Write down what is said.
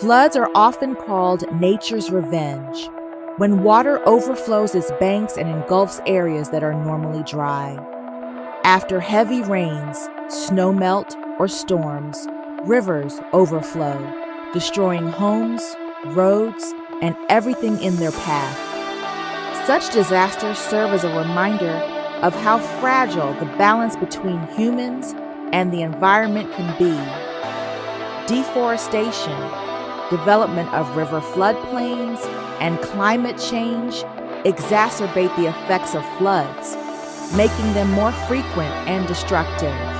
Floods are often called nature's revenge, when water overflows its banks and engulfs areas that are normally dry. After heavy rains, snowmelt, or storms, rivers overflow, destroying homes, roads, and everything in their path. Such disasters serve as a reminder of how fragile the balance between humans and the environment can be. Deforestation, development of river floodplains, and climate change exacerbate the effects of floods, making them more frequent and destructive.